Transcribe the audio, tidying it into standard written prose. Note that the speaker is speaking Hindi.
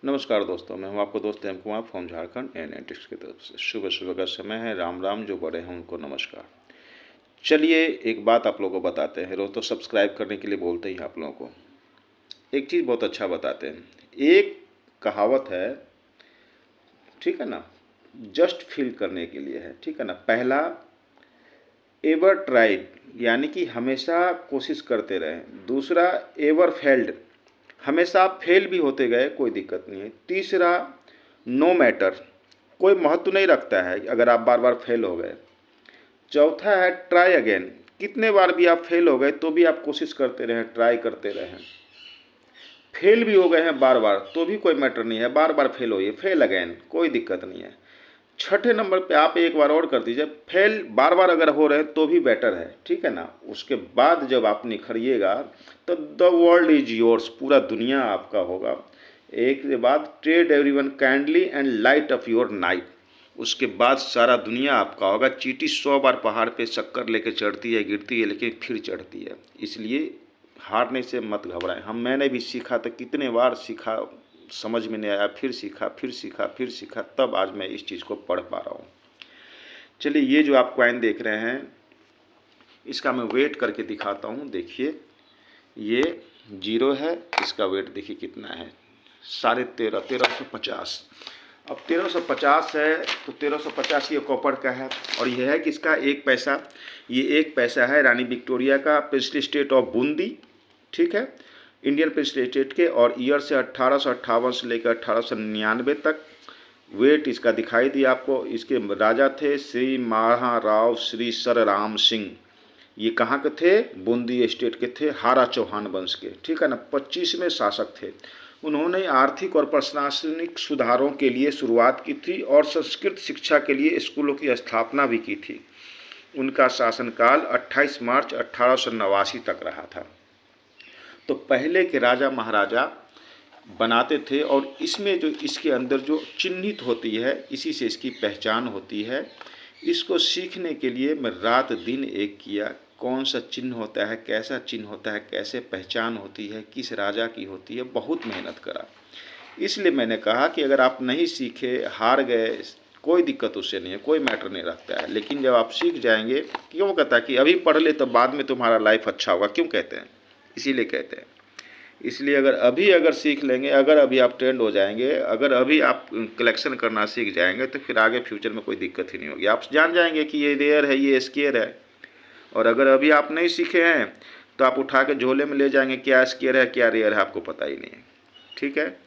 नमस्कार दोस्तों, मैं हूं आपको दोस्त M Kumar from Jharkhand analytics की तरफ से। सुबह सुबह का समय है। राम राम। जो बड़े हैं उनको नमस्कार। चलिए एक बात आप लोगों को बताते हैं। रोज़ तो सब्सक्राइब करने के लिए बोलते ही आप लोगों को। एक चीज़ बहुत अच्छा बताते हैं। एक कहावत है, ठीक है ना, जस्ट फील करने के लिए है, ठीक है ना। पहला, एवर ट्राइड, यानी कि हमेशा कोशिश करते रहें। दूसरा, एवर फेल्ड, हमेशा आप फेल भी होते गए, कोई दिक्कत नहीं है। तीसरा, नो मैटर, कोई महत्व नहीं रखता है अगर आप बार बार फेल हो गए। चौथा है ट्राई अगेन, कितने बार भी आप फेल हो गए तो भी आप कोशिश करते रहें, ट्राई करते रहें। फेल भी हो गए हैं बार बार तो भी कोई मैटर नहीं है, बार बार फेल होइए, फेल अगेन, कोई दिक्कत नहीं है। छठे नंबर पे आप एक बार और कर दीजिए, फेल बार बार अगर हो रहे हैं तो भी बेटर है, ठीक है ना। उसके बाद जब आप निखरिएगा तो द वर्ल्ड इज योर्स, पूरा दुनिया आपका होगा। एक के बाद trade everyone kindly and light of your night, उसके बाद सारा दुनिया आपका होगा। चींटी 100 बार पहाड़ पे शक्कर लेके चढ़ती है, गिरती है, लेकिन फिर चढ़ती है। इसलिए हारने से मत घबराएं। मैंने भी सीखा तो कितने बार सीखा, समझ में नहीं आया, फिर सीखा, फिर सीखा, फिर सीखा, तब आज मैं इस चीज़ को पढ़ पा रहा हूँ। चलिए, ये जो आप कॉइन देख रहे हैं इसका मैं वेट करके दिखाता हूँ। देखिए, ये 0 है, इसका वेट देखिए कितना है, 1350। अब 1350 है तो 1350 ये कॉपर का है। और यह है कि इसका 1 पैसा, ये 1 पैसा है रानी विक्टोरिया का, प्रिंसली स्टेट ऑफ बूंदी, ठीक है, इंडियन प्रिंसली स्टेट के। और ईयर से 1858 से लेकर 1899 तक। वेट इसका दिखाई दिया आपको। इसके राजा थे श्री महाराव श्री सर राम सिंह। ये कहाँ के थे? बूंदी स्टेट के थे, हारा चौहान वंश के, ठीक है ना। 25वें शासक थे। उन्होंने आर्थिक और प्रशासनिक सुधारों के लिए शुरुआत की थी और संस्कृत शिक्षा के लिए स्कूलों की स्थापना भी की थी। उनका शासनकाल 28 मार्च 1889 तक रहा था। तो पहले के राजा महाराजा बनाते थे, और इसमें जो इसके अंदर जो चिन्हित होती है, इसी से इसकी पहचान होती है। इसको सीखने के लिए मैं रात दिन एक किया, कौन सा चिन्ह होता है, कैसा चिन्ह होता है, कैसे पहचान होती है, किस राजा की होती है, बहुत मेहनत करा। इसलिए मैंने कहा कि अगर आप नहीं सीखे, हार गए, कोई दिक्कत उससे नहीं है, कोई मैटर नहीं रखता है। लेकिन जब आप सीख जाएंगे, क्यों कहता है कि अभी पढ़ ले तो बाद में तुम्हारा लाइफ अच्छा होगा, क्यों कहते हैं? इसीलिए कहते हैं। इसलिए अगर सीख लेंगे, अगर अभी आप ट्रेंड हो जाएंगे, अगर अभी आप कलेक्शन करना सीख जाएंगे, तो फिर आगे फ्यूचर में कोई दिक्कत ही नहीं होगी। आप जान जाएंगे कि ये रेयर है, ये स्केयर है। और अगर अभी आप नहीं सीखे हैं तो आप उठा के झोले में ले जाएंगे, क्या स्केयर है क्या रेयर है आपको पता ही नहीं है, ठीक है।